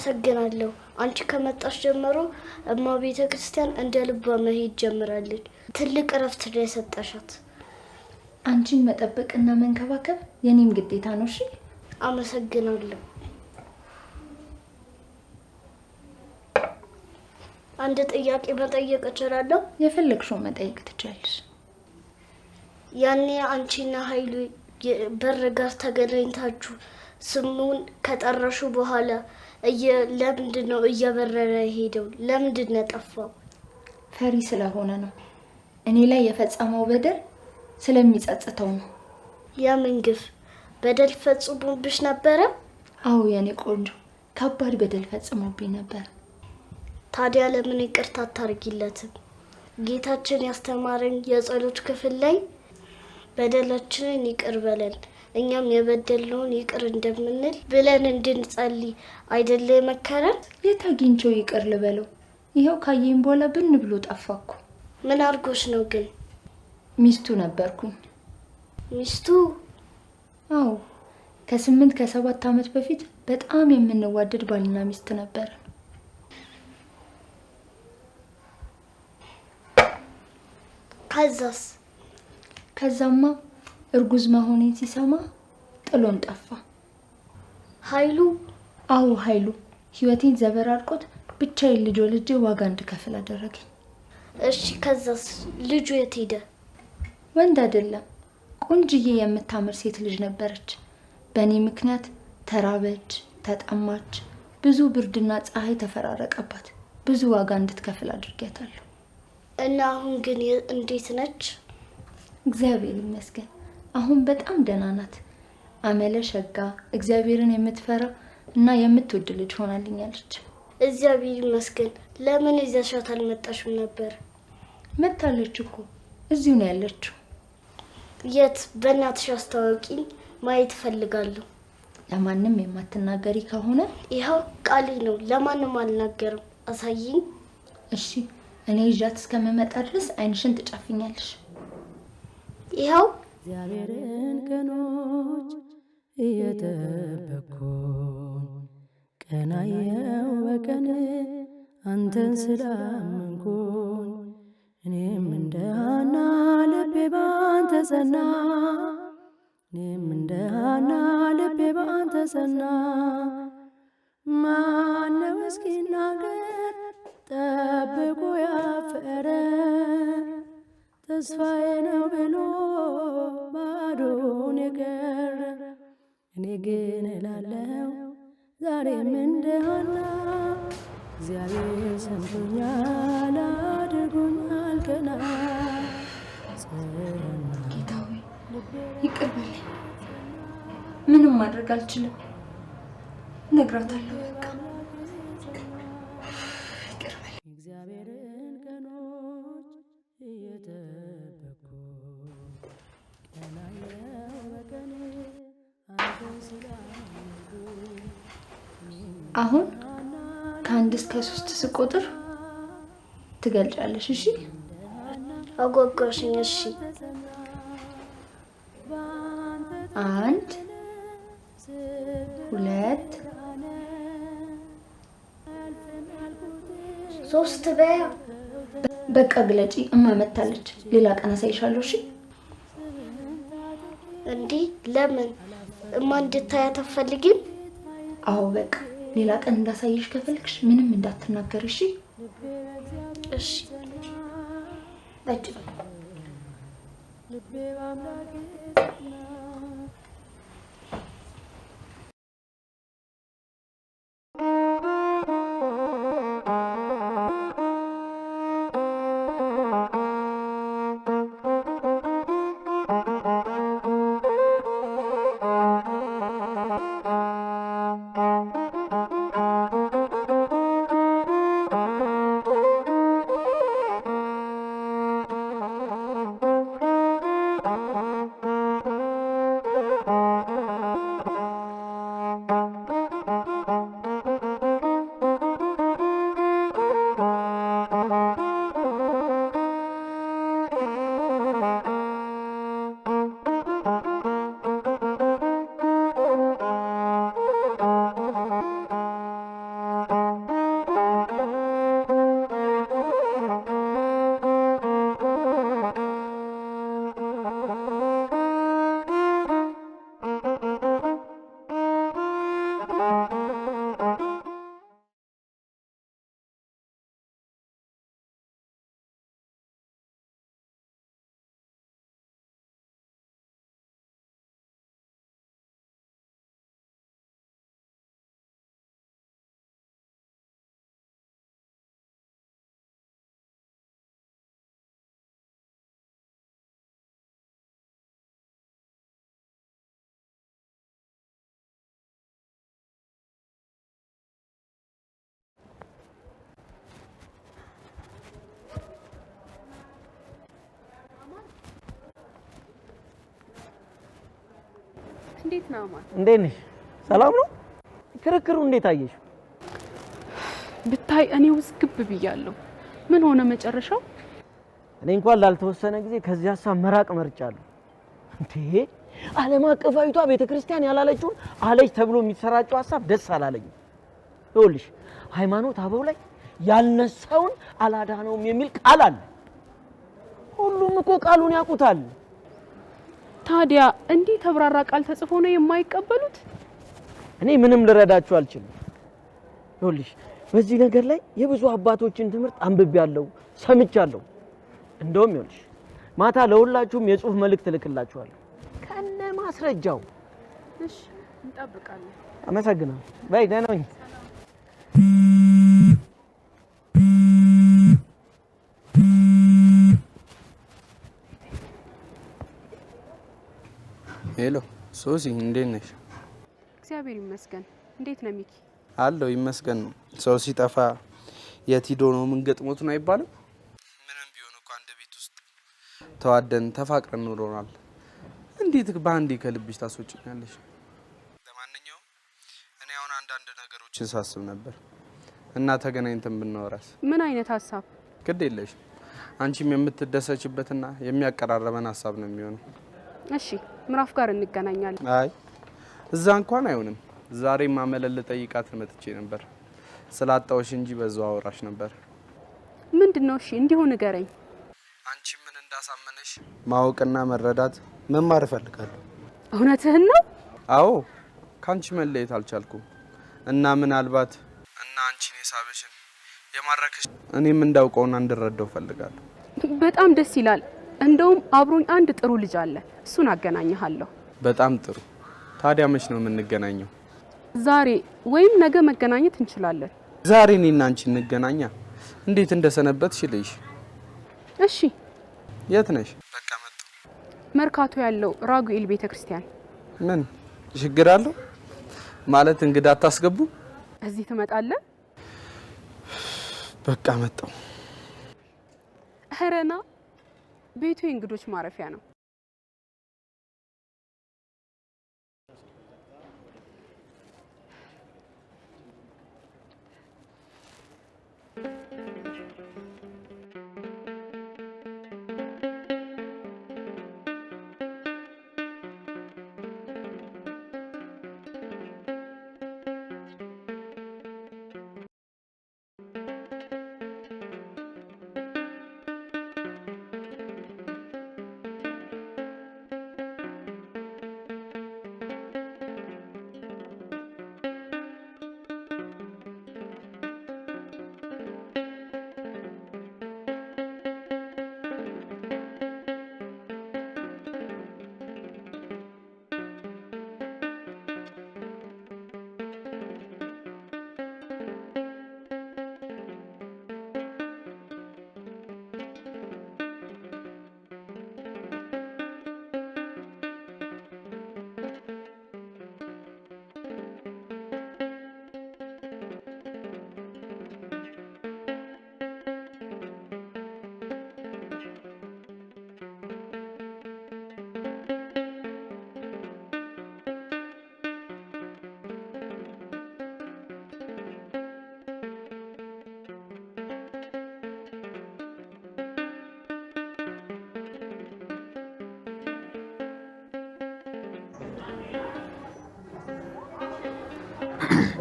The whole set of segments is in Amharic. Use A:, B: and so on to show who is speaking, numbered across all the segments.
A: አመሰግናለሁ። አንቺ ከመጣሽ ጀምሮ እማ ቤተ ክርስቲያን እንደ ልቧ መሄድ ጀምራለች። ትልቅ እረፍት ነው የሰጠሻት።
B: አንቺን መጠበቅና መንከባከብ የኔም ግዴታ ነው። እሺ
A: አመሰግናለሁ። አንድ ጥያቄ መጠየቅ እችላለሁ?
B: የፈለግሽውን መጠየቅ ትችላለሽ።
A: ያኔ አንቺና ኃይሉ በር ጋር ተገናኝታችሁ ስሙን ከጠራሹ በኋላ ለምንድን ነው እየበረረ ሄደው? ለምንድን ነው ጠፋው?
B: ፈሪ ስለሆነ ነው። እኔ ላይ የፈጸመው በደል ስለሚጸጽተው ነው።
A: የምን ግፍ? በደል ፈጽሞብሽ ነበረ?
B: አዎ የኔ ቆንጆ፣ ከባድ በደል ፈጽሞብኝ ነበር።
A: ታዲያ ለምን ይቅርታ አታርጊለትም? ጌታችን ያስተማረን የጸሎት ክፍል ላይ በደላችንን ይቅር በለን እኛም የበደልነውን ይቅር እንደምንል ብለን እንድንጸልይ አይደለ የመከረን?
B: የት አግኝቼው ይቅር ልበለው? ይኸው ካየኝ በኋላ ብን ብሎ ጠፋኩ።
A: ምን አድርጎሽ ነው ግን?
B: ሚስቱ ነበርኩኝ።
A: ሚስቱ?
B: አዎ፣ ከ7 ዓመት በፊት በጣም የምንዋደድ ባልና ሚስት ነበር። ከዛማ እርጉዝ መሆኔን ሲሰማ ጥሎን ጠፋ።
A: ኃይሉ?
B: አዎ ኃይሉ ህይወቴን ዘበራርቆት ብቻዬን ልጅ ወልጄ ዋጋ እንድከፍል አደረገኝ።
A: እሺ ከዛስ? ልጁ የት ሄደ?
B: ወንድ አይደለም፣ ቆንጅዬ የምታምር ሴት ልጅ ነበረች። በእኔ ምክንያት ተራበች፣ ተጠማች፣ ብዙ ብርድና ፀሐይ ተፈራረቀባት። ብዙ ዋጋ እንድትከፍል አድርጌያታለሁ።
A: እና አሁን ግን እንዴት ነች?
B: እግዚአብሔር ይመስገን አሁን በጣም ደህና ናት። አመለ ሸጋ፣ እግዚአብሔርን የምትፈራ እና የምትወድ ልጅ ሆናልኛለች።
A: እግዚአብሔር ይመስገን። ለምን ይዘሻት አልመጣሽም ነበር?
B: መታለች እኮ እዚሁ ነው ያለችው።
A: የት? በእናትሽ አስተዋውቂኝ፣ ማየት ፈልጋለሁ።
B: ለማንም የማትናገሪ ከሆነ
A: ይኸው ቃሌ ነው፣ ለማንም አልናገርም። አሳይኝ።
B: እሺ እኔ ይዣት እስከምመጣ ድረስ አይንሽን ትጨፍኛለሽ።
A: ይኸው
C: እግዚአብሔርን ቀኖች እየጠበቅኩኝ ቀናየው በቀን አንተን ስላመንኩኝ እኔም እንደ ሐና ልቤ ባንተ ጸና። እኔም እንደ ሐና ልቤ ባንተ ጸና። ማነው እስኪናገር ጠብቆ ያፈረ ተስፋዬ ነው ብሎ ባዶን የቀረ? እኔ ግን እላለሁ ዛሬም እንደ ሐና እግዚአብሔር ሰምቶኛል፣ አድርጎኛል ቀና።
B: ጌታዊ ይቅር በለኝ፣ ምንም ማድረግ አልችልም። እነግራታለሁ በቃ። ይቅር በለኝ።
C: እግዚአብሔርን ቀኖች እየጠበቅኩ ቀናየው በቀን አንተን ስላመንኩ።
B: አሁን ከ1 እስከ 3 ስቆጥር ትገልጫለሽ። እሺ?
A: አጓጓሽኝ። እሺ
B: 1 2
A: 3 በያ።
B: በቃ ግለጪ። እማ መታለች። ሌላ ቀን አሳይሻለሁ። እሺ?
A: እንዴ ለምን? እማ እንድታያት አትፈልጊም?
B: አዎ በቃ ሌላ ቀን እንዳሳይሽ ከፈልክሽ ምንም እንዳትናገር። እሺ?
A: እሺ።
B: ጠጪ።
C: ልቤ በአምላኬ ጸና።
D: እንዴት ነው ማለት?
E: እንዴት ነሽ? ሰላም ነው? ክርክሩ እንዴት አየሽ?
D: ብታይ እኔ ውዝግብ ብያለሁ። ምን ሆነ መጨረሻው?
E: እኔ እንኳን ላልተወሰነ ጊዜ ከዚህ ሐሳብ መራቅ መርጫለሁ። እንዴ ዓለም አቀፋዊቷ ቤተክርስቲያን ያላለችውን አለች ተብሎ የሚሰራጨው ሐሳብ ደስ አላለኝም። ይኸውልሽ ሃይማኖት አበው ላይ ያልነሳውን አላዳነውም የሚል ቃል አለ። ሁሉም እኮ ቃሉን ያውቁታል።
D: ታዲያ እንዲህ ተብራራ ቃል ተጽፎ ነው የማይቀበሉት?
E: እኔ ምንም ልረዳችሁ አልችልም። ይኸውልሽ በዚህ ነገር ላይ የብዙ አባቶችን ትምህርት አንብቤያለሁ፣ ሰምቻለሁ። እንደውም ይኸውልሽ ማታ ለሁላችሁም የጽሁፍ መልእክት ልክላችኋለሁ ከነ ማስረጃው።
D: እሺ እንጠብቃለን።
E: አመሰግናለሁ። በይ ደህና ሁኚ።
F: ሄሎ ሶሲ እንዴት ነሽ?
D: እግዚአብሔር ይመስገን። እንዴት ነው ሚኪ?
F: አለው ይመስገን ነው። ሰው ሲጠፋ የት ሄዶ ነው ምን ገጥሞት ነው አይባልም? ምንም ቢሆን እኮ አንድ ቤት ውስጥ ተዋደን ተፋቅረን ኖረናል። እንዴት በአንዴ ከልብሽ ታስወጪኛለሽ? ለማንኛውም እኔ አሁን አንዳንድ ነገሮችን ሳስብ ነበር እና ተገናኝተን ብናወራስ?
D: ምን አይነት ሀሳብ?
F: ግድ የለሽ አንቺም የምትደሰችበትና የሚያቀራረበን ሀሳብ ነው የሚሆነው።
D: እሺ ምዕራፍ ጋር እንገናኛለን።
F: አይ እዛ እንኳን አይሆንም። ዛሬ ማመለል ጠይቃት መጥቼ ነበር። ስላጣውሽ እንጂ በዛው አወራሽ ነበር።
D: ምንድነው? እሺ እንዲሁ ንገረኝ።
F: አንቺ ምን እንዳሳመነሽ ማወቅና መረዳት መማር እፈልጋለሁ።
D: እውነትህን ነው?
F: አዎ ካንቺ መለየት አልቻልኩም እና ምናልባት እና አንቺን የሳበሽን የማረከሽ እኔም እንዳውቀውና እንድረዳው እፈልጋለሁ።
D: በጣም ደስ ይላል። እንደውም አብሮኝ አንድ ጥሩ ልጅ አለ። እሱን አገናኝሃለሁ።
F: በጣም ጥሩ። ታዲያ መች ነው የምንገናኘው?
D: ዛሬ ወይም ነገ መገናኘት እንችላለን።
F: ዛሬ እኔና አንቺ እንገናኛ። እንዴት እንደሰነበትሽ ልይሽ?
D: እሺ
F: የት ነሽ? በቃ መጣሁ።
D: መርካቶ ያለው ራጉኤል ቤተክርስቲያን። ምን
F: ችግር አለው? ማለት እንግዳ አታስገቡ?
D: እዚህ ትመጣለህ?
F: በቃ መጣሁ።
D: ኸረና ቤቱ የእንግዶች ማረፊያ ነው።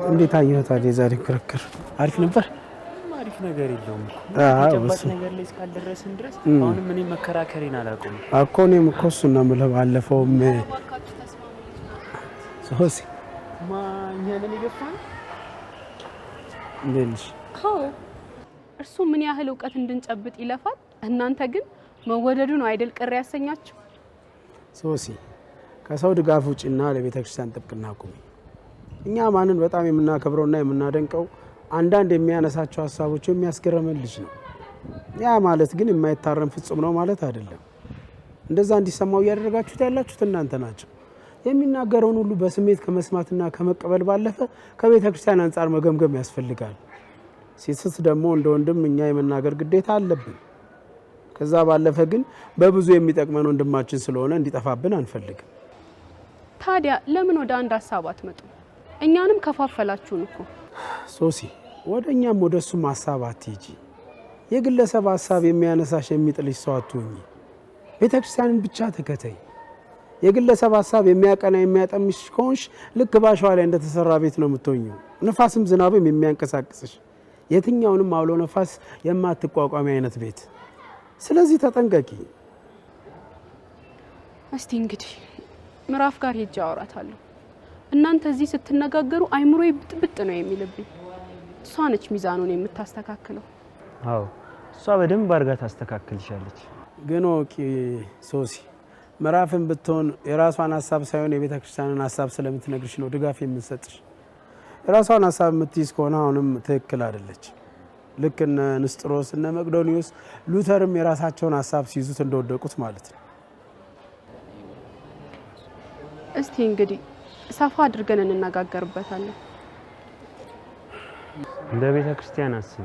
G: እንዴት አየኸው ታዲያ? ዛሬ ክርክር አሪፍ ነበር።
H: አሪፍ ነገር የለውም።
G: አዎ
H: ነገር ላይ እስካልደረስን ድረስ አሁንም እኔ መከራከሬን አላውቅም
G: እኮ። እኔም እኮ እሱን ነው የምልህ። ባለፈውም ሶሲ
D: ማኛንን ይገፋል
G: እንዴልሽ?
D: አዎ እርሱ ምን ያህል ዕውቀት እንድንጨብጥ ይለፋል። እናንተ ግን መወደዱ ነው አይደል ቅር ያሰኛችሁ?
G: ሶሲ ከሰው ድጋፍ ውጪና ለቤተክርስቲያን ጥብቅና ቁሚ። እኛ ማንን በጣም የምናከብረውና የምናደንቀው አንዳንድ የሚያነሳቸው ሐሳቦች የሚያስገርመን ልጅ ነው። ያ ማለት ግን የማይታረም ፍጹም ነው ማለት አይደለም። እንደዛ እንዲሰማው ያደረጋችሁት ያላችሁት እናንተ ናችሁ። የሚናገረውን ሁሉ በስሜት ከመስማትና ከመቀበል ባለፈ ከቤተክርስቲያን አንጻር መገምገም ያስፈልጋል። ሲስት ደግሞ እንደ ወንድም እኛ የመናገር ግዴታ አለብን። ከዛ ባለፈ ግን በብዙ የሚጠቅመን ወንድማችን ስለሆነ እንዲጠፋብን አንፈልግም።
D: ታዲያ ለምን ወደ አንድ ሀሳብ አትመጡ? እኛንም ከፋፈላችሁን እኮ።
G: ሶሲ ወደኛም ወደሱም ሀሳብ አትይጂ። የግለሰብ ሀሳብ የሚያነሳሽ የሚጥልሽ ሰው አትሁኚ። ቤተክርስቲያንን ብቻ ተከተይ። የግለሰብ ሀሳብ የሚያቀና የሚያጠምሽ ከሆንሽ ልክ ባሸዋ ላይ እንደተሰራ ቤት ነው የምትሆኚው። ንፋስም ዝናብም የሚያንቀሳቅስሽ የትኛውንም አውሎ ነፋስ የማትቋቋሚ አይነት ቤት። ስለዚህ ተጠንቀቂ።
D: እስቲ እንግዲህ ምዕራፍ ጋር ሄጄ አወራታለሁ። እናንተ እዚህ ስትነጋገሩ አይምሮዬ ብጥብጥ ነው የሚልብኝ። እሷ ነች ሚዛኑን የምታስተካክለው።
E: አዎ እሷ በደንብ አድርጋ ታስተካክልሻለች።
G: ግን ኦኬ ሶሲ ምዕራፍን ብትሆን የራሷን ሀሳብ ሳይሆን የቤተክርስቲያንን ሀሳብ ስለምትነግርሽ ነው ድጋፍ የምንሰጥሽ። የራሷን ሀሳብ የምትይዝ ከሆነ አሁንም ትክክል አይደለች። ልክ እነ ንስጥሮስ እነ መቅዶኒዮስ ሉተርም የራሳቸውን ሀሳብ ሲይዙት እንደወደቁት ማለት ነው።
D: እስቲ እንግዲህ ሰፋ አድርገን እንነጋገርበታለን።
H: እንደ ቤተክርስቲያን አስቢ።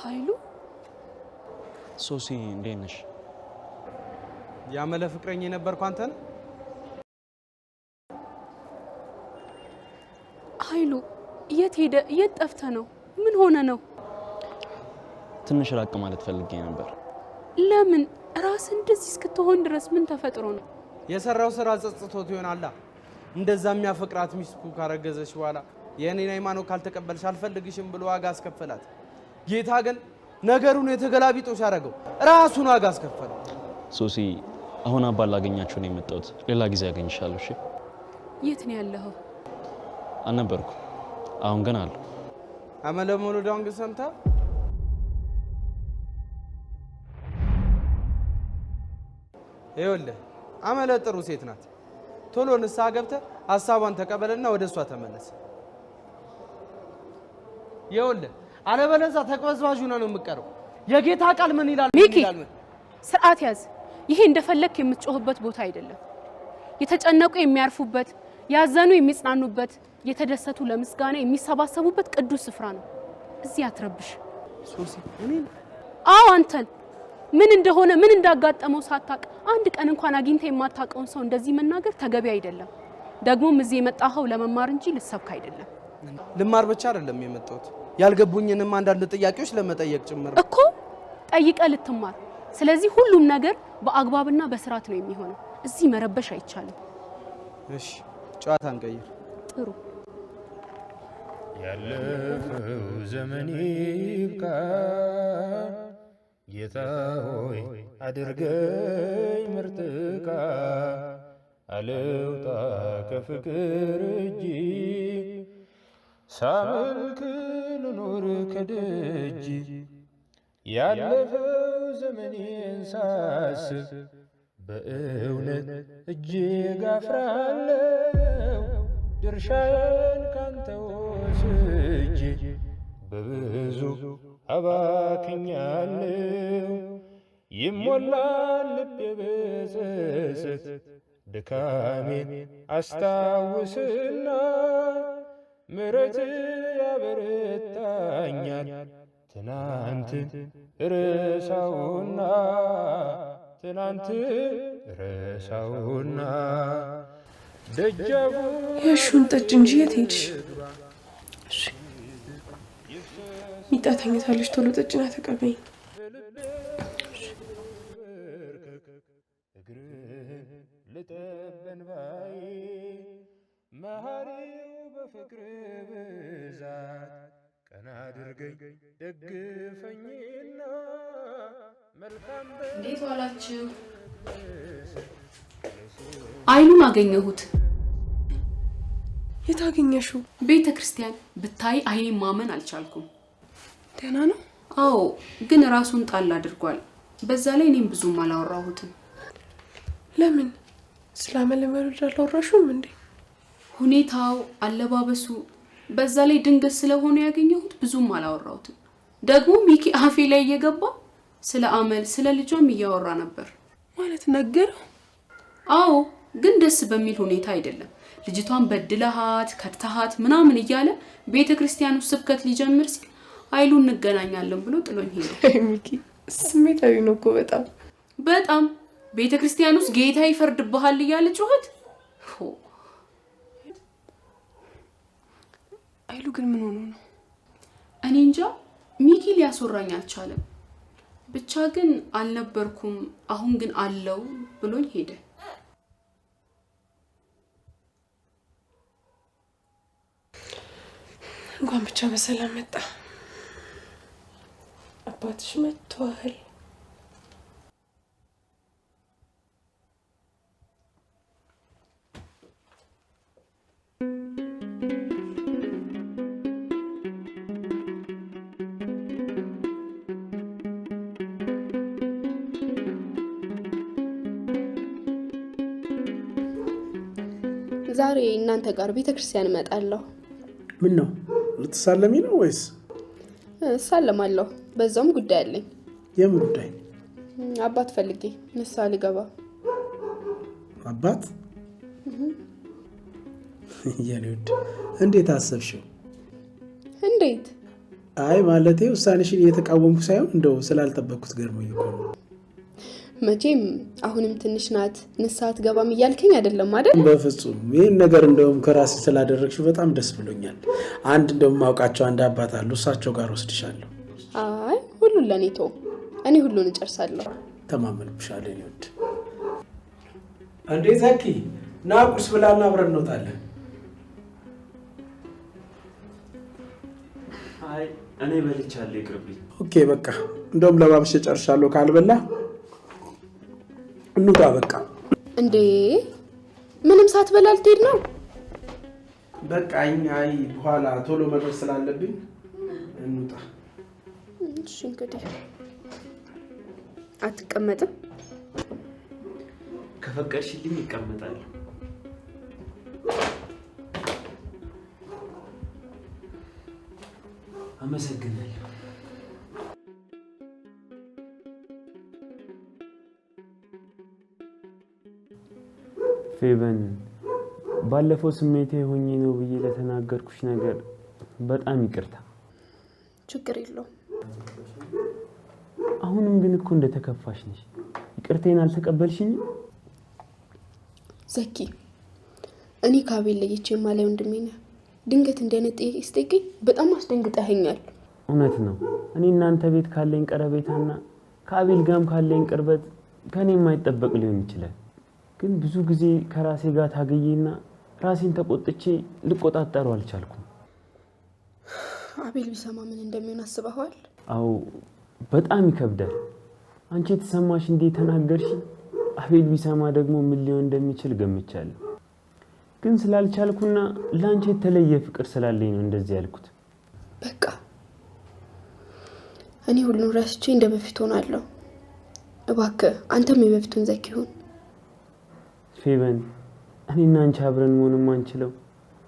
D: ኃይሉ
H: ሶሲ እንዴት ነሽ?
F: ያመለ ፍቅረኛ የነበርኩ አንተ ነህ?
D: ኃይሉ የት ሄደ? የት ጠፍተህ ነው? ምን ሆነ ነው?
H: ትንሽ ራቅ ማለት ፈልጌ ነበር።
D: ለምን? ራስ እንደዚህ እስክትሆን ድረስ ምን ተፈጥሮ ነው?
F: የሰራው ስራ ጸጽቶት ይሆናል። እንደዛ የሚያፈቅራት ሚስቱ ካረገዘች በኋላ የኔን ሃይማኖት ካልተቀበልሽ አልፈልግሽም ብሎ ዋጋ አስከፈላት። ጌታ ግን ነገሩን የተገላቢጦሽ ያደረገው ራሱን ዋጋ አስከፈለው።
H: ሶሲ አሁን አባል ላገኛችሁ ነው የመጣሁት። ሌላ ጊዜ ያገኝሻለሁ። እሺ?
D: የት ነው ያለኸው?
H: አልነበርኩ፣ አሁን ግን አለሁ።
F: አመለ ሞሎዳውን ግን ሰምታ ይኸውልህ፣ አመለ ጥሩ ሴት ናት። ቶሎ ንስሐ ገብተህ ሀሳቧን ተቀበልና ወደ እሷ ተመለስ። ይኸውልህ አለበለዚያ ተቅበዝባዥ ሆነህ ነው የምትቀረው። የጌታ ቃል ምን ይላል?
D: ሚኪ ስርዓት ያዝ። ይሄ እንደፈለክ የምትጮህበት ቦታ አይደለም። የተጨነቁ የሚያርፉበት፣ ያዘኑ የሚጽናኑበት፣ የተደሰቱ ለምስጋና የሚሰባሰቡበት ቅዱስ ስፍራ ነው። እዚህ አትረብሽ።
F: ሶሲ እኔን?
D: አዎ አንተን። ምን እንደሆነ ምን እንዳጋጠመው ሳታቅ አንድ ቀን እንኳን አግኝተ የማታውቀውን ሰው እንደዚህ መናገር ተገቢ አይደለም። ደግሞም እዚህ የመጣኸው ለመማር እንጂ ልሰብክ አይደለም።
F: ልማር ብቻ አይደለም የመጣሁት፣ ያልገቡኝንም አንዳንድ ጥያቄዎች ለመጠየቅ ጭምር
D: እኮ። ጠይቀ ልትማር። ስለዚህ ሁሉም ነገር በአግባብና በስርዓት ነው የሚሆነው። እዚህ መረበሽ አይቻልም።
F: እሺ ጨዋታ እንቀይር።
D: ጥሩ።
I: ያለፈው ዘመን ይብቃ፣ ጌታ ሆይ አድርገኝ ምርጥ ዕቃ፣ አልውጣ ከፍቅር እጅ፣ ሳመልክ ልኖር ከደጅ። ያለፈው ዘመኔን ሳስብ በእውነት እጅግ አፍራለሁ። ድርሻዬን ካንተ ወስጄ በብዙ አባክኛለሁ። ይሞላል ልቤ በጸጸት ድካሜን አስታውስና ምሕረት ያበረታኛል። ትናንትን ረሳውና ደጃቡ
J: ያሹን ጠጭ እንጂ የት ሄድሽ? ሚጣ ተኝታለች። ቶሎ ጠጭና ተቀበይኝ።
I: መሐሪው በፍቅር ብዛት ቀና አድርገኝ ደግፈኝና መልካም።
D: እንዴት ዋላችሁ? አይኑን አገኘሁት።
J: የት አገኘሽው?
D: ቤተ ክርስቲያን። ብታይ አይኔ ማመን አልቻልኩም።
J: ደህና ነው?
D: አዎ፣ ግን ራሱን ጣል አድርጓል። በዛ ላይ እኔም ብዙም አላወራሁትም።
J: ለምን ስላመለመሩት አልወራሹም እንዴ?
D: ሁኔታው አለባበሱ በዛ ላይ ድንገት ስለሆነ ያገኘሁት ብዙም አላወራሁትም። ደግሞ ሚኪ አፌ ላይ እየገባ ስለ አመል ስለ ልጇም እያወራ ነበር።
J: ማለት ነገረው?
D: አዎ፣ ግን ደስ በሚል ሁኔታ አይደለም። ልጅቷን በድለሃት ከድተሃት ምናምን እያለ ቤተክርስቲያኑ ስብከት ሊጀምር ሲል አይሉ እንገናኛለን ብሎ ጥሎኝ ሄደ።
J: ሚኪ ስሜታዊ ነው እኮ በጣም
D: ቤተክርስቲያን ውስጥ ጌታ ይፈርድብሃል እያለ ጮኸት።
J: አይሉ ግን ምን ሆኖ ነው?
D: እኔ እንጃ። ሚኪ ሊያስወራኝ አልቻለም። ብቻ ግን አልነበርኩም አሁን ግን አለው ብሎኝ ሄደ።
J: እንኳን ብቻ በሰላም መጣ። አባትሽ መጥቷል።
K: ዛሬ እናንተ ጋር ቤተክርስቲያን እመጣለሁ።
G: ምን ነው ልትሳለሚ ነው ወይስ?
K: እሳለማለሁ። በዛውም ጉዳይ አለኝ።
G: የምን ጉዳይ?
K: አባት ፈልጌ ንስሐ ልገባ።
G: አባት? የኔውድ እንዴት አሰብሽው?
K: እንዴት?
G: አይ ማለቴ ውሳኔሽን እየተቃወምኩ ሳይሆን እንደው ስላልጠበቅኩት ገርሞኝ እኮ ነው።
K: መቼም አሁንም ትንሽ ናት ንስሐ ትገባም እያልከኝ አይደለም አይደል?
G: በፍጹም። ይሄን ነገር እንደውም ከራሴ ስላደረግሽው በጣም ደስ ብሎኛል። አንድ እንደውም ማውቃቸው አንድ አባት አሉ፣ እሳቸው ጋር ወስድሻለሁ።
K: አይ ሁሉን ለኔ ተው፣ እኔ ሁሉን እጨርሳለሁ።
G: ተማመንብሻለሁ የኔ ውድ። እንዴ ዘኪ ና ቁርስ ብላና አብረን እንወጣለን።
L: አይ እኔ በልቻለሁ ይቅርብኝ።
G: ኦኬ በቃ እንደውም ለባብሽ ጨርሻለሁ። ካልበላ እንውጣ በቃ።
K: እንዴ ምንም ሳትበላ ልትሄድ ነው?
G: በቃ አይ በኋላ ቶሎ መድረስ ስላለብኝ እንውጣ።
K: እሺ እንግዲህ አትቀመጥም?
L: ከፈቀድሽልኝ ይቀመጣል። አመሰግናለሁ። ፌቨን ባለፈው ስሜቴ ሆኜ ነው ብዬ ለተናገርኩሽ ነገር በጣም ይቅርታ።
K: ችግር የለውም።
L: አሁንም ግን እኮ እንደተከፋሽ ነሽ። ይቅርቴን አልተቀበልሽኝም?
K: ዘኪ እኔ ከአቤል ለይቼ የማላይ ወንድሜ ነህ። ድንገት እንደነጥ ስጠይቀኝ በጣም አስደንግጠኸኛል።
L: እውነት ነው። እኔ እናንተ ቤት ካለኝ ቀረቤታና ከአቤል ጋርም ካለኝ ቅርበት ከኔ የማይጠበቅ ሊሆን ይችላል። ግን ብዙ ጊዜ ከራሴ ጋር ታገዬና ራሴን ተቆጥቼ ልቆጣጠሩ አልቻልኩም።
K: አቤል ቢሰማ ምን እንደሚሆን አስበዋል?
L: አው በጣም ይከብዳል። አንቺ ተሰማሽ እንዴ ተናገርሽ? አቤል ቢሰማ ደግሞ ምን ሊሆን እንደሚችል ገምቻለሁ። ግን ስላልቻልኩና ላንቺ የተለየ ፍቅር ስላለኝ ነው እንደዚህ ያልኩት።
K: በቃ እኔ ሁሉን ረስቼ እንደበፊት ሆናለሁ። እባክህ አንተም የበፊቱን ዘኪ ሁን።
L: ፌቨን እኔና አንቺ አብረን መሆን ማንችለው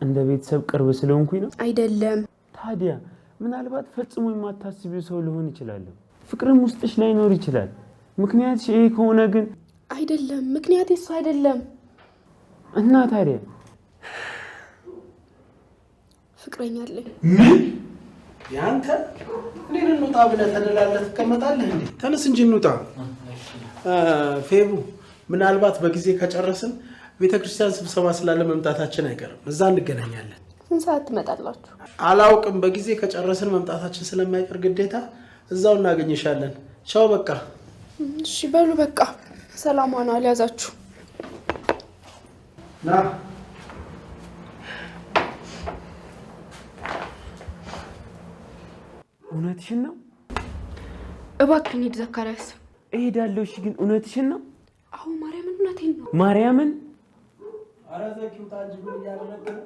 L: እንደ ቤተሰብ ቅርብ ስለሆንኩኝ ነው
K: አይደለም?
L: ታዲያ ምናልባት ፈጽሞ የማታስቢው ሰው ሊሆን ይችላል። ፍቅርም ውስጥሽ ላይኖር ይችላል። ምክንያት ይሄ ከሆነ ግን
K: አይደለም፣ ምክንያት እሱ አይደለም።
L: እና ታዲያ
K: ፍቅረኛ አለኝ።
G: ምን ያንተ እኔን እንውጣ ብለህ ተደላለህ ትቀመጣለህ እንዴ? ተነስ እንጂ እንውጣ። ፌቡ ምናልባት በጊዜ ከጨረስን ቤተክርስቲያን ስብሰባ ስላለ መምጣታችን አይቀርም። እዛ እንገናኛለን።
K: ስንት ሰዓት ትመጣላችሁ?
G: አላውቅም። በጊዜ ከጨረስን መምጣታችን ስለማይቀር ግዴታ እዛው እናገኝሻለን። ቻው በቃ።
K: እሺ በሉ በቃ። ሰላም ሆነ። አልያዛችሁ
G: ና
L: እውነትሽን ነው?
K: እባክህን ሂድ ዘካርያስ።
L: እሄዳለሁ። እሺ ግን እውነትሽን ነው?
K: አዎ ማርያምን፣ እውነቴን ነው።
L: ማርያምን?
G: ኧረ ዘኪው ታጅ ምን እያደረገ ነው?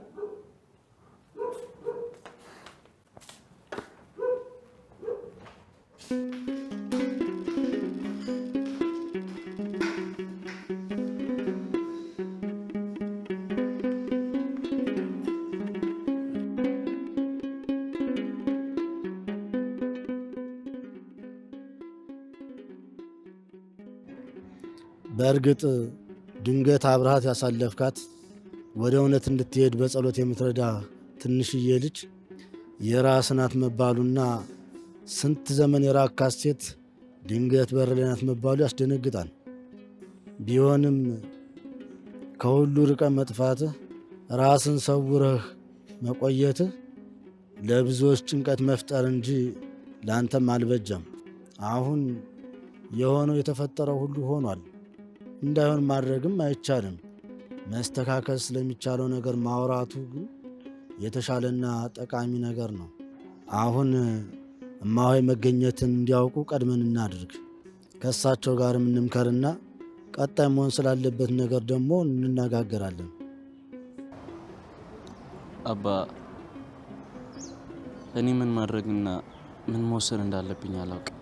M: በእርግጥ ድንገት አብረሃት ያሳለፍካት ወደ እውነት እንድትሄድ በጸሎት የምትረዳ ትንሽዬ ልጅ የራስ ናት መባሉና ስንት ዘመን የራካት ሴት ድንገት በር ላይ ናት መባሉ ያስደነግጣል። ቢሆንም ከሁሉ ርቀ መጥፋትህ ራስን ሰውረህ መቆየትህ ለብዙዎች ጭንቀት መፍጠር እንጂ ለአንተም አልበጀም። አሁን የሆነው የተፈጠረው ሁሉ ሆኗል። እንዳይሆን ማድረግም አይቻልም። መስተካከል ስለሚቻለው ነገር ማውራቱ ግን የተሻለና ጠቃሚ ነገር ነው። አሁን እማሆይ መገኘትን እንዲያውቁ ቀድመን እናድርግ። ከእሳቸው ጋርም እንምከርና ቀጣይ መሆን ስላለበት ነገር ደግሞ እንነጋገራለን።
H: አባ እኔ ምን ማድረግና ምን መወሰን እንዳለብኝ አላውቅም።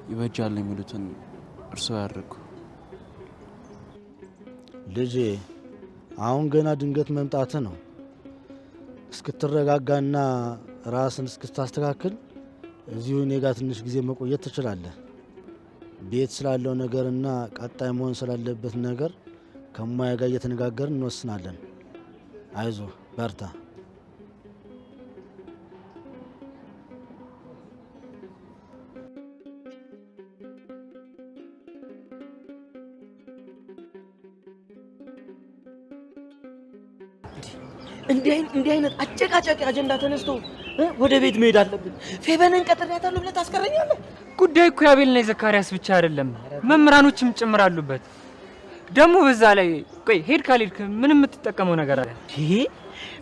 H: ይበጃል የሚሉትን እርስዎ ያድርጉ።
M: ልጄ አሁን ገና ድንገት መምጣት ነው። እስክትረጋጋና ራስን እስክታስተካክል እዚሁ እኔ ጋር ትንሽ ጊዜ መቆየት ትችላለህ። ቤት ስላለው ነገርና ቀጣይ መሆን ስላለበት ነገር ከማያ ጋር እየተነጋገርን እንወስናለን። አይዞ በርታ።
E: እንዲህ አይነት አጨቃጫቂ አጀንዳ ተነስቶ ወደ ቤት መሄድ አለብን። ፌበንን ቀጥሬያታለሁ ብለህ ታስቀረኛለህ?
N: ጉዳይ እኮ የአቤልና የዘካርያስ ብቻ አይደለም፣ መምህራኖችም ጭምር አሉበት። ደግሞ በዛ ላይ ቆይ ሄድ ካልሄድክ ምንም የምትጠቀመው ነገር አለ?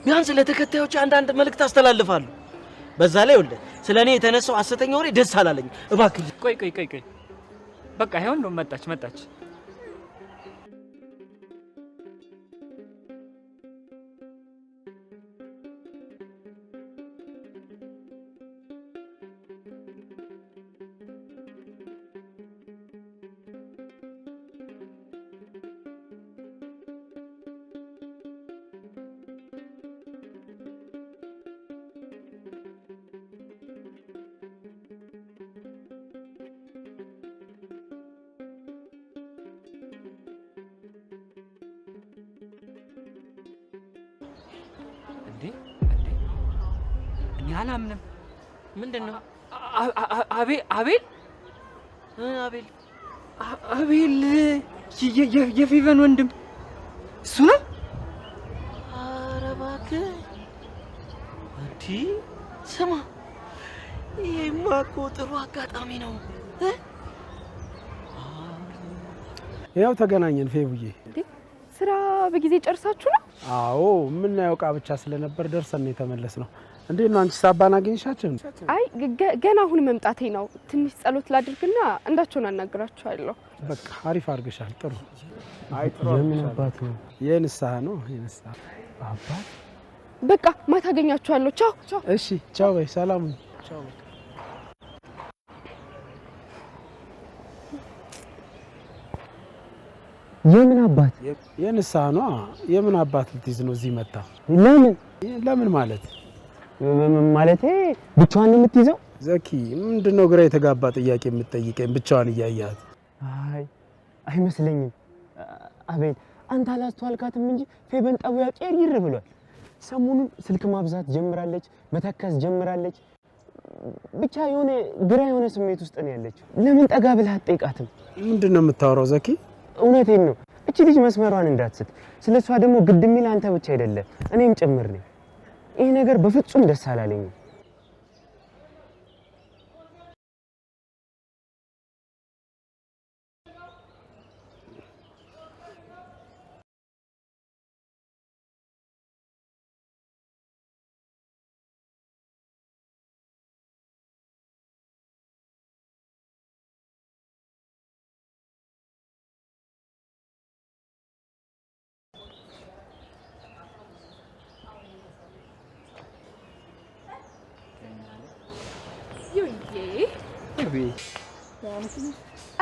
E: ቢያንስ ለተከታዮች አንዳንድ መልእክት አስተላልፋለሁ። በዛ ላይ ወልደ ስለኔ የተነሳው ሐሰተኛ ወሬ ደስ አላለኝ። እባክህ
N: ቆይ በቃ ይሄው ነው። መጣች እኔ አላምንም።
E: ምንድነው?
N: አቤል የፌቨን ወንድም እሱ ነው?
E: ኧረ እባክህ ስማ፣ ይሄማ እኮ ጥሩ አጋጣሚ ነው።
G: ያው ተገናኘን ፌቡዬ።
J: ስራ በጊዜ ጨርሳችሁ ነው?
G: አዎ፣ የምናየው ዕቃ ብቻ ስለነበር ደርሰን የተመለስ ነው። እንዴት ነው አንቺ ሳባን አገኘሻቸው?
J: አይ ገና አሁን መምጣቴ ነው። ትንሽ ጸሎት ላድርግና እንዳቸውን አናግራቸዋለሁ።
G: በቃ አሪፍ አድርገሻል። ጥሩ።
L: አይ ጥሩ። የምን አባት ነው?
G: የንስሐ ነው። የንስሐ
L: አባት።
J: በቃ ማታ አገኛቸዋለሁ። ቻው።
G: እሺ፣ ቻው በይ። ሰላም። ቻው።
L: የምን አባት?
G: የንስሐ ነው። የምን አባት ልትይዝ ነው እዚህ መጣ? ለምን ማለት
L: ማለቴ ብቻዋን ነው የምትይዘው?
G: ዘኪ ምንድነው ግራ የተጋባ ጥያቄ የምትጠይቀኝ? ብቻዋን እያያት?
L: አይ አይመስለኝም። አቤል አንተ አላስተዋልካትም እንጂ ፌበን ጠቡያ ቄሪር ብሏል። ሰሞኑን ስልክ ማብዛት ጀምራለች፣ መተከዝ ጀምራለች። ብቻ የሆነ ግራ የሆነ ስሜት ውስጥ ነው ያለችው። ለምን ጠጋ ብለህ አትጠይቃትም?
G: ምንድነው የምታወራው ዘኪ?
L: እውነቴን ነው። እቺ ልጅ መስመሯን እንዳትስት። ስለሷ ደግሞ ግድ የሚል አንተ ብቻ አይደለም እኔም ጭምር ነኝ። ይሄ ነገር በፍጹም ደስ አላለኝም።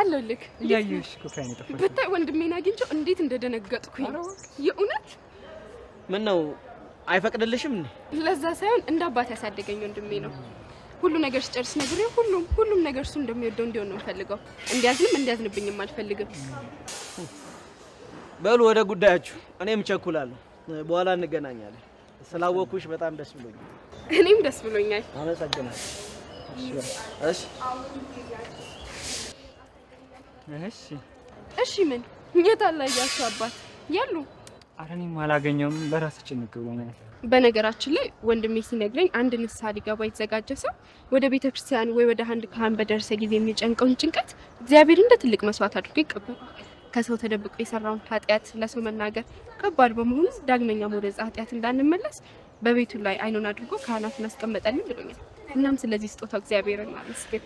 J: አለልክ
N: እያየሽ ኮካይን ተፈጠረ።
J: ብታይ ወንድሜን አግኝቼው እንዴት እንደደነገጥኩኝ። የእውነት
E: ምን ነው አይፈቅድልሽም እንዴ?
J: ለዛ ሳይሆን እንደ አባት ያሳደገኝ ወንድሜ ነው። ሁሉ ነገር ሲጨርስ ነግሬው ሁሉም ነገር እሱ እንደሚወደው እንዲሆን ነው የምፈልገው። እንዲያዝንብኝም አልፈልግም።
E: በሉ ወደ ጉዳያችሁ። እኔም ቸኩላለሁ። በኋላ እንገናኛለን። ስላወኩሽ በጣም ደስ ብሎኛል።
J: እኔም ደስ ብሎኛል።
E: አመሰግናለሁ።
J: እሺ ምን የት አለ ያያችሁ አባት ያሉ?
N: ኧረ እኔም አላገኘውም። በራሳችን ንግግሩ ነው።
J: በነገራችን ላይ ወንድሜ ሲነግረኝ አንድ ንስሐ ሊገባ የተዘጋጀ ሰው ወደ ቤተክርስቲያን ወይ ወደ አንድ ካህን በደረሰ ጊዜ የሚጨንቀውን ጭንቀት እግዚአብሔር እንደ ትልቅ መስዋዕት አድርጎ ይቀበላል። ከሰው ተደብቆ የሰራውን ኃጢአት ለሰው መናገር ከባድ በመሆኑ ዳግመኛ ወደ ኃጢአት እንዳንመለስ በቤቱ ላይ አይኑን አድርጎ ካህናትን አስቀመጠልን ብሎኛል። እናም ስለዚህ ስጦታ እግዚአብሔርን አመስግን።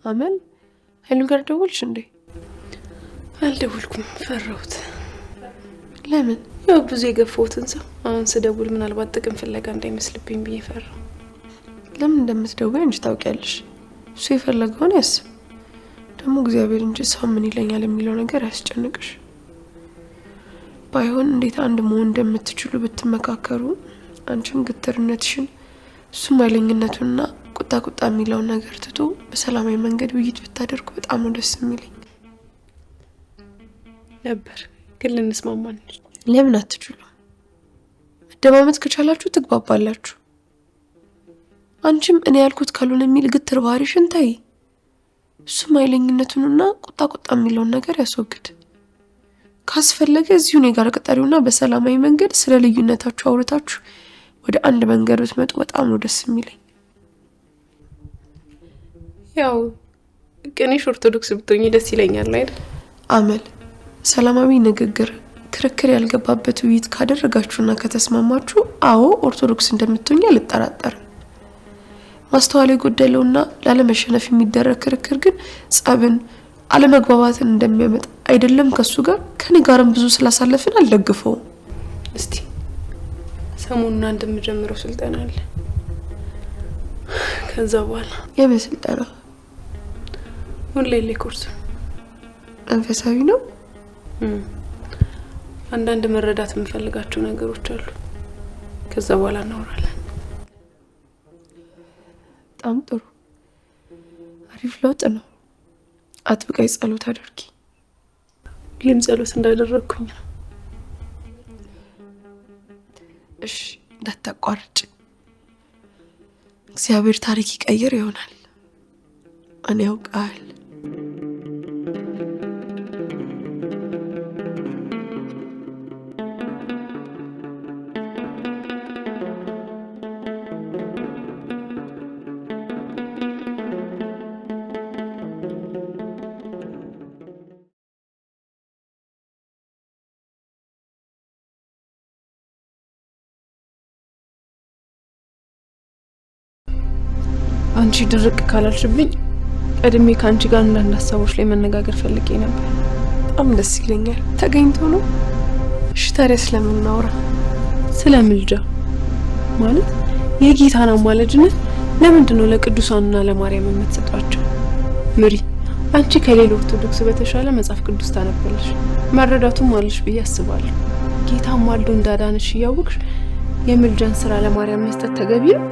K: አመል ኃይሉ ጋር ደወልሽ እንዴ? አልደወልኩም፣ ፈራሁት። ለምን? ያው ብዙ የገፋሁትን ሰው አሁን ስደውል ምናልባት ጥቅም ፍለጋ እንዳይመስልብኝ ብዬ ፈራሁ። ለምን እንደምትደውይ እንጂ ታውቂያለሽ። እሱ የፈለገውን ያስብ። ደግሞ እግዚአብሔር እንጂ ሰው ምን ይለኛል የሚለው ነገር ያስጨንቅሽ። ባይሆን እንዴት አንድ መሆን እንደምትችሉ ብትመካከሩ፣ አንቺም ግትርነትሽን እሱም ኃይለኝነቱንና ቁጣ የሚለውን ነገር ትቶ በሰላማዊ መንገድ ውይይት ብታደርጉ በጣም ነው ደስ የሚለኝ ነበር። ግን ልንስማማ እንጂ ለምን አትችሉ? መደማመጥ ከቻላችሁ ትግባባላችሁ። አንቺም እኔ ያልኩት ካልሆነ የሚል ግትር ባህሪሽን ታይ። እሱም ኃይለኝነቱንና ቁጣ የሚለውን ነገር ያስወግድ። ካስፈለገ እዚሁ እኔ ጋር ቀጠሪውና በሰላማዊ መንገድ ስለ ልዩነታችሁ አውርታችሁ ወደ አንድ መንገድ ብትመጡ በጣም ነው ደስ የሚለኝ። ያው ቅኔሽ ኦርቶዶክስ ብትሆኚ ደስ ይለኛል አይደል? አመል ሰላማዊ ንግግር፣ ክርክር ያልገባበት ውይይት ካደረጋችሁና ከተስማማችሁ አዎ ኦርቶዶክስ እንደምትሆኚ አልጠራጠርም። ማስተዋል የጎደለውና ላለመሸነፍ የሚደረግ ክርክር ግን ጸብን፣ አለመግባባትን እንደሚያመጣ አይደለም ከሱ ጋር ከኔ ጋርም ብዙ ስላሳለፍን አልደግፈውም። እስቲ ሰሞኑን አንድ የምጀምረው ስልጠና አለ። ከዛ በኋላ የበስልጠና ሁሌ ኮርስ መንፈሳዊ ነው። አንዳንድ መረዳት የምፈልጋቸው ነገሮች አሉ። ከዛ በኋላ እናወራለን። በጣም ጥሩ፣ አሪፍ ለውጥ ነው። አጥብቃይ ጸሎት አድርጊ። ሁሌም ጸሎት እንዳደረግኩኝ ነው። እሺ እንዳታቋርጭ። እግዚአብሔር ታሪክ ይቀይር ይሆናል። እኔ ያውቃል። አንቺ ድርቅ ካላልሽብኝ ቀድሜ ካንቺ ጋር አንዳንድ ሀሳቦች ላይ መነጋገር ፈልጌ ነበር። በጣም ደስ ይለኛል። ተገኝቶ ነው? እሺ ታዲያ ስለምን እናውራ? ስለ ምልጃ ማለት የጌታን አማላጅነት ለምንድን ነው ለቅዱሳንና ለማርያም የምትሰጧቸው? ምሪ አንቺ ከሌላ ኦርቶዶክስ በተሻለ መጽሐፍ ቅዱስ ታነባለሽ፣ መረዳቱም አለሽ ብዬ አስባለሁ። ጌታ ማልዶ እንዳዳነሽ እያወቅሽ የምልጃን ስራ ለማርያም መስጠት ተገቢ ነው?